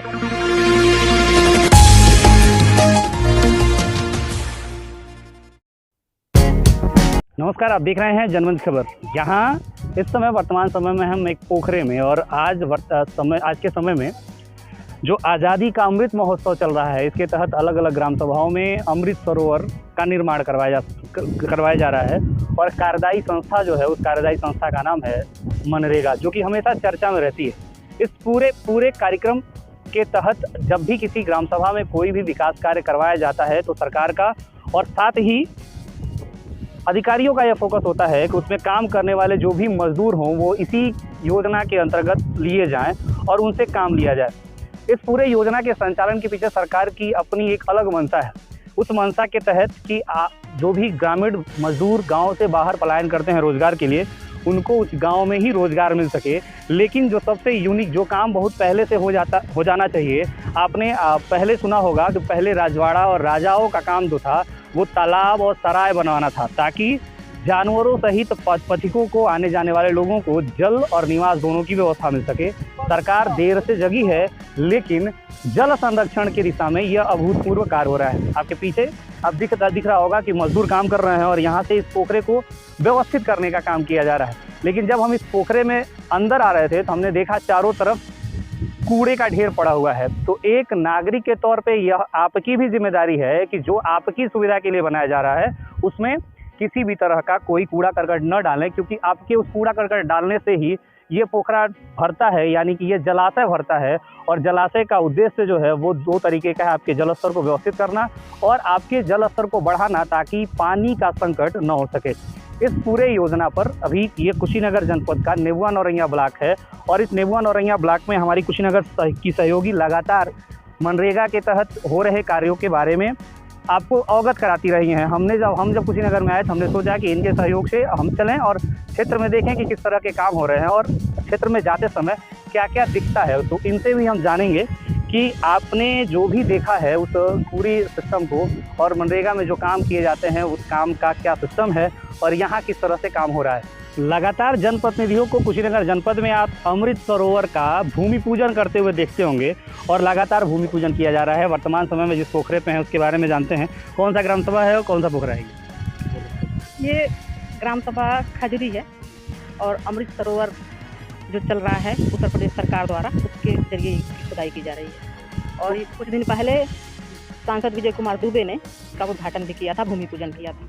नमस्कार, आप देख रहे हैं जनमंच खबर। यहाँ इस समय वर्तमान समय में हम एक पोखरे में और आज के समय में जो आज़ादी का अमृत महोत्सव चल रहा है, इसके तहत अलग अलग ग्राम सभाओं में अमृत सरोवर का निर्माण करवाया जा रहा है। और कार्यदायी संस्था जो है, उस कार्यदायी संस्था का नाम है मनरेगा, जो कि हमेशा चर्चा में रहती है। इस पूरे कार्यक्रम के तहत जब भी किसी ग्राम सभा में कोई भी विकास कार्य करवाया जाता है तो सरकार का और साथ ही अधिकारियों का यह फोकस होता है कि उसमें काम करने वाले जो भी मजदूर हों वो इसी योजना के अंतर्गत लिए जाएं और उनसे काम लिया जाए। इस पूरे योजना के संचालन के पीछे सरकार की अपनी एक अलग मंशा है। उस मंशा के तहत कि जो भी ग्रामीण मजदूर गांव से बाहर पलायन करते हैं रोजगार के लिए, उनको उस गांव में ही रोजगार मिल सके। लेकिन जो सबसे यूनिक जो काम बहुत पहले से हो जाना चाहिए, आपने पहले सुना होगा कि पहले राजवाड़ा और राजाओं का काम जो था वो तालाब और सराय बनवाना था, ताकि जानवरों सहित पथिकों को, आने जाने वाले लोगों को जल और निवास दोनों की व्यवस्था मिल सके। सरकार देर से जगी है, लेकिन जल संरक्षण की दिशा में यह अभूतपूर्व कार्य हो रहा है। आपके पीछे अब दिख रहा होगा कि मजदूर काम कर रहे हैं और यहाँ से इस पोखरे को व्यवस्थित करने का काम किया जा रहा है। लेकिन जब हम इस पोखरे में अंदर आ रहे थे तो हमने देखा चारों तरफ कूड़े का ढेर पड़ा हुआ है। तो एक नागरिक के तौर पे यह आपकी भी जिम्मेदारी है कि जो आपकी सुविधा के लिए बनाया जा रहा है उसमें किसी भी तरह का कोई कूड़ा करकट न डालें, क्योंकि आपके उस कूड़ा करकट डालने से ही ये पोखरा भरता है, यानी कि ये जलाशय भरता है। और जलाशय का उद्देश्य जो है वो दो तरीके का है, आपके जल स्तर को व्यवस्थित करना और आपके जल स्तर को बढ़ाना, ताकि पानी का संकट न हो सके। इस पूरे योजना पर अभी ये कुशीनगर जनपद का नेबुआ नौरंगिया ब्लॉक है और इस नेबुआ नौरंगिया ब्लॉक में हमारी कुशीनगर की सहयोगी लगातार मनरेगा के तहत हो रहे कार्यों के बारे में आपको अवगत कराती रही हैं। हम जब कुशीनगर में आए तो हमने सोचा कि इनके सहयोग से हम चलें और क्षेत्र में देखें कि किस तरह के काम हो रहे हैं और क्षेत्र में जाते समय क्या क्या दिखता है। तो इनसे भी हम जानेंगे कि आपने जो भी देखा है उस पूरी सिस्टम को और मनरेगा में जो काम किए जाते हैं उस काम का क्या सिस्टम है और यहाँ किस तरह से काम हो रहा है। लगातार जनप्रतिनिधियों को कुशीनगर जनपद में आप अमृत सरोवर का भूमि पूजन करते हुए देखते होंगे और लगातार भूमि पूजन किया जा रहा है। वर्तमान समय में जिस पोखरे पे हैं उसके बारे में जानते हैं। कौन सा ग्राम सभा है और कौन सा पोखरा है? ये ग्राम सभा खजूरी है और अमृत सरोवर जो चल रहा है उत्तर प्रदेश सरकार द्वारा, उसके जरिए खुदाई की जा रही है। और कुछ दिन पहले सांसद विजय कुमार दुबे ने इसका उद्घाटन भी किया था, भूमि पूजन किया था।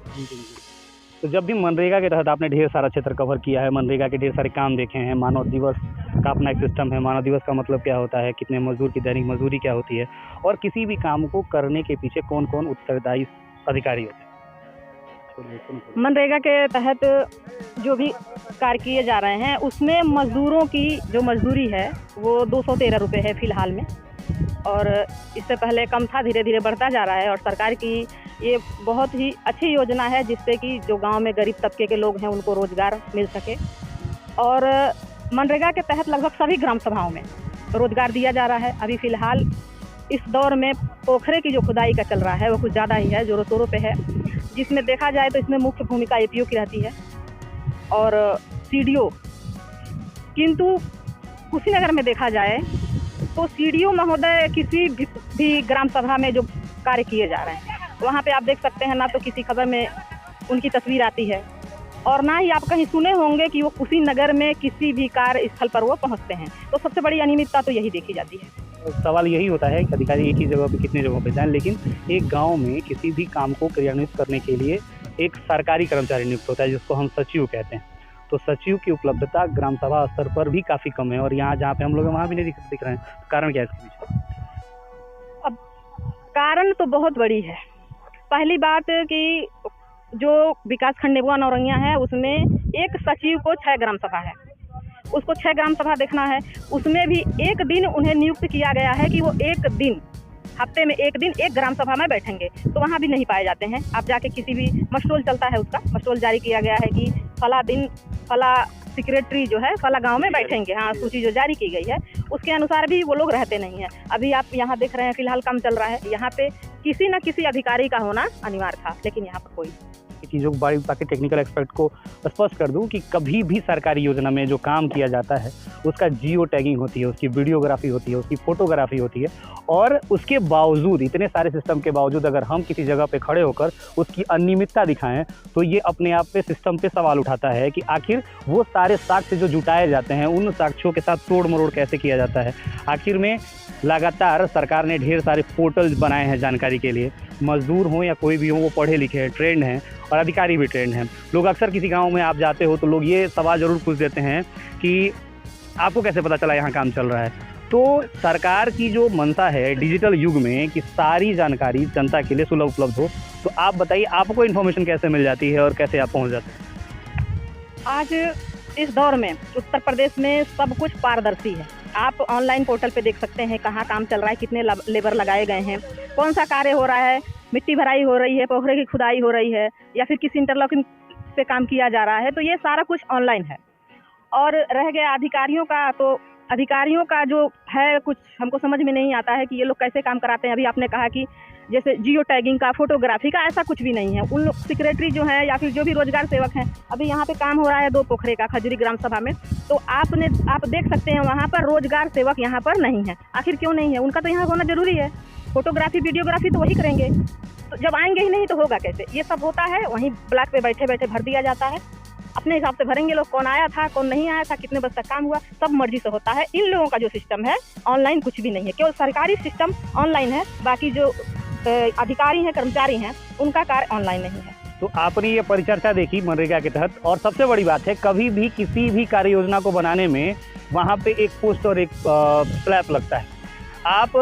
तो जब भी मनरेगा के तहत आपने ढेर सारा क्षेत्र कवर किया है, मनरेगा के ढेर सारे काम देखे हैं, मानव दिवस का अपना एक सिस्टम है, मानव दिवस का मतलब क्या होता है, कितने मजदूर की दैनिक मजदूरी क्या होती है और किसी भी काम को करने के पीछे कौन कौन उत्तरदायी अधिकारी होते हैं। मनरेगा के तहत जो भी कार्य किए जा रहे हैं उसमें मजदूरों की जो मजदूरी है वो 213 रुपये है फिलहाल में, और इससे पहले कम था, धीरे धीरे बढ़ता जा रहा है। और सरकार की ये बहुत ही अच्छी योजना है जिससे कि जो गांव में गरीब तबके के लोग हैं उनको रोजगार मिल सके। और मनरेगा के तहत लगभग सभी ग्राम सभाओं में रोजगार दिया जा रहा है। अभी फ़िलहाल इस दौर में पोखरे की जो खुदाई का चल रहा है वो कुछ ज़्यादा ही है, जोरों शोरों पे है, जिसमें देखा जाए तो इसमें मुख्य भूमिका एपीओ की रहती है और सीडीओ। किंतु कुशीनगर में देखा जाए तो सीडीओ महोदय किसी भी ग्राम सभा में जो कार्य किए जा रहे हैं वहाँ पे आप देख सकते हैं, ना तो किसी खबर में उनकी तस्वीर आती है और ना ही आप कहीं सुने होंगे कि वो कुशीनगर में किसी भी कार्य स्थल पर वो पहुँचते हैं। तो सबसे बड़ी अनियमितता तो यही देखी जाती है। सवाल यही होता है कि अधिकारी एक ही जगह पे कितने जगहों पे जाएं, लेकिन एक गांव में किसी भी काम को क्रियान्वित करने के लिए एक सरकारी कर्मचारी नियुक्त होता है जिसको हम सचिव कहते हैं। तो सचिव की उपलब्धता ग्राम सभा स्तर पर भी काफ़ी कम है और यहाँ जहाँ पे हम लोग वहाँ भी नहीं दिख रहे हैं। तो कारण क्या है इसके पीछे? अब कारण तो बहुत बड़ी है। पहली बात कि जो विकासखंड नेबुआ नौरंगिया है उसमें एक सचिव को 6 ग्राम सभा है, उसको 6 ग्राम सभा देखना है। उसमें भी एक दिन उन्हें नियुक्त किया गया है कि वो एक दिन, हफ्ते में एक दिन एक ग्राम सभा में बैठेंगे, तो वहाँ भी नहीं पाए जाते हैं। आप जाके किसी भी मस्ट्रोल चलता है, उसका मस्ट्रोल जारी किया गया है कि फला दिन फला सेक्रेटरी जो है फला गांव में बैठेंगे, हाँ सूची जो जारी की गई है उसके अनुसार भी वो लोग रहते नहीं हैं। अभी आप यहाँ देख रहे हैं फिलहाल काम चल रहा है, यहाँ पे किसी न किसी अधिकारी का होना अनिवार्य था, लेकिन यहाँ पर कोई बाकी चीज़ों को, बाकी टेक्निकल एस्पेक्ट को स्पष्ट कर दूं कि कभी भी सरकारी योजना में जो काम किया जाता है उसका जियो टैगिंग होती है, उसकी वीडियोग्राफी होती है, उसकी फ़ोटोग्राफी होती है, और उसके बावजूद, इतने सारे सिस्टम के बावजूद अगर हम किसी जगह पे खड़े होकर उसकी अनियमितता दिखाएं तो ये अपने आप पे सिस्टम पे सवाल उठाता है कि आखिर वो सारे साक्ष्य जो जुटाए जाते हैं उन साक्ष्यों के साथ तोड़ मरोड़ कैसे किया जाता है। आखिर में लगातार सरकार ने ढेर सारे पोर्टल्स बनाए हैं जानकारी के लिए, मजदूर हों या कोई भी हो वो पढ़े लिखे हैं, ट्रेंड हैं, और अधिकारी भी ट्रेंड हैं। लोग अक्सर किसी गांव में आप जाते हो तो लोग ये सवाल ज़रूर पूछ देते हैं कि आपको कैसे पता चला यहाँ काम चल रहा है। तो सरकार की जो मंशा है डिजिटल युग में कि सारी जानकारी जनता के लिए सुलभ उपलब्ध हो, तो आप बताइए आपको इन्फॉर्मेशन कैसे मिल जाती है और कैसे आप पहुँच जाते हैं? आज इस दौर में उत्तर प्रदेश में सब कुछ पारदर्शी है। आप ऑनलाइन पोर्टल पे देख सकते हैं कहाँ काम चल रहा है, कितने लेबर लगाए गए हैं, कौन सा कार्य हो रहा है, मिट्टी भराई हो रही है, पोखरे की खुदाई हो रही है, या फिर किसी इंटरलॉकिंग पे काम किया जा रहा है। तो ये सारा कुछ ऑनलाइन है। और रह गया अधिकारियों का, तो अधिकारियों का जो है कुछ हमको समझ में नहीं आता है कि ये लोग कैसे काम कराते हैं। अभी आपने कहा कि जैसे जियो टैगिंग का, फोटोग्राफी का, ऐसा कुछ भी नहीं है। उन लोग सेक्रेटरी जो है या फिर जो भी रोजगार सेवक हैं, अभी यहाँ पे काम हो रहा है 2 पोखरे का खजूरी ग्राम सभा में, तो आप देख सकते हैं वहाँ पर रोजगार सेवक यहाँ पर नहीं है। आखिर क्यों नहीं है? उनका तो यहाँ होना जरूरी है। फोटोग्राफी वीडियोग्राफी तो वही करेंगे, तो जब आएंगे ही नहीं तो होगा कैसे? ये सब होता है वहीं ब्लॉक पे बैठे बैठे भर दिया जाता है। अपने हिसाब से भरेंगे लोग, कौन आया था कौन नहीं आया था, कितने बजे तक काम हुआ, सब मर्जी से होता है। इन लोगों का जो सिस्टम है ऑनलाइन कुछ भी नहीं है, केवल सरकारी सिस्टम ऑनलाइन है, बाकी जो अधिकारी हैं, कर्मचारी हैं, उनका कार्य ऑनलाइन नहीं है। तो आपने ये परिचर्चा देखी मनरेगा के तहत, और सबसे बड़ी बात है कभी भी किसी भी कार्य योजना को बनाने में वहाँ पे एक पोस्ट और एक स्लैब लगता है। आप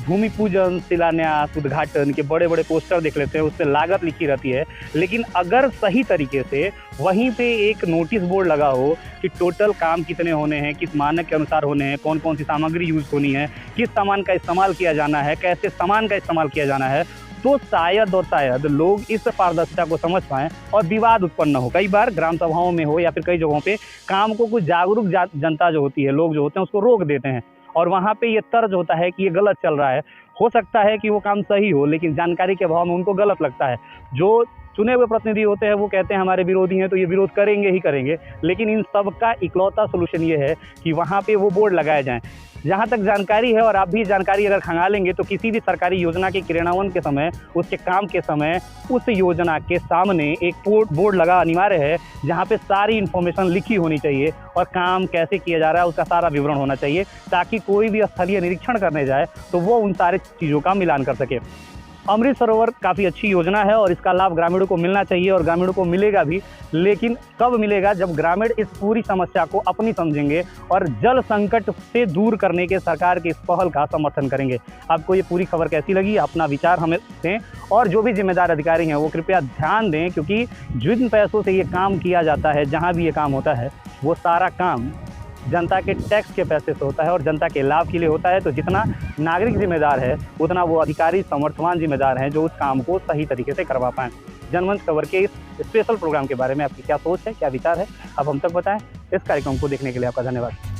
भूमि पूजन, शिलान्यास, उद्घाटन के बड़े बड़े पोस्टर देख लेते हैं, उस पर लागत लिखी रहती है, लेकिन अगर सही तरीके से वहीं पे एक नोटिस बोर्ड लगा हो कि टोटल काम कितने होने हैं, किस मानक के अनुसार होने हैं, कौन कौन सी सामग्री यूज़ होनी है, किस सामान का इस्तेमाल किया जाना है, कैसे सामान का इस्तेमाल किया जाना है, तो शायद लोग इस पारदर्शिता को समझ पाएँ और विवाद उत्पन्न न हो। कई बार ग्राम सभाओं में हो या फिर कई जगहों पे काम को कुछ जागरूक जनता जो होती है, लोग जो होते हैं, उसको रोक देते हैं, और वहाँ पे ये तर्ज होता है कि ये गलत चल रहा है। हो सकता है कि वो काम सही हो, लेकिन जानकारी के अभाव में उनको गलत लगता है। जो चुने हुए प्रतिनिधि होते हैं वो कहते हैं हमारे विरोधी हैं तो ये विरोध करेंगे ही करेंगे, लेकिन इन सब का इकलौता सोल्यूशन ये है कि वहाँ पे वो बोर्ड लगाए जाएँ। जहाँ तक जानकारी है, और आप भी जानकारी अगर खंगालेंगे तो किसी भी सरकारी योजना के क्रियान्वयन के समय, उसके काम के समय, उस योजना के सामने एक बोर्ड लगा अनिवार्य है, जहाँ पे सारी इन्फॉर्मेशन लिखी होनी चाहिए और काम कैसे किया जा रहा है उसका सारा विवरण होना चाहिए, ताकि कोई भी स्थलीय निरीक्षण करने जाए तो वो उन सारी चीज़ों का मिलान कर सके। अमृत सरोवर काफ़ी अच्छी योजना है और इसका लाभ ग्रामीणों को मिलना चाहिए और ग्रामीणों को मिलेगा भी, लेकिन कब मिलेगा? जब ग्रामीण इस पूरी समस्या को अपनी समझेंगे और जल संकट से दूर करने के सरकार की इस पहल का समर्थन करेंगे। आपको ये पूरी खबर कैसी लगी? अपना विचार हमें दें, और जो भी जिम्मेदार अधिकारी हैं वो कृपया ध्यान दें, क्योंकि जिन पैसों से ये काम किया जाता है, जहाँ भी ये काम होता है, वो सारा काम जनता के टैक्स के पैसे से होता है और जनता के लाभ के लिए होता है। तो जितना नागरिक जिम्मेदार है उतना वो अधिकारी समर्थवान जिम्मेदार हैं जो उस काम को सही तरीके से करवा पाएँ। जनमंच खबर के इस स्पेशल प्रोग्राम के बारे में आपकी क्या सोच है, क्या विचार है, आप हम तक बताएं। इस कार्यक्रम को देखने के लिए आपका धन्यवाद।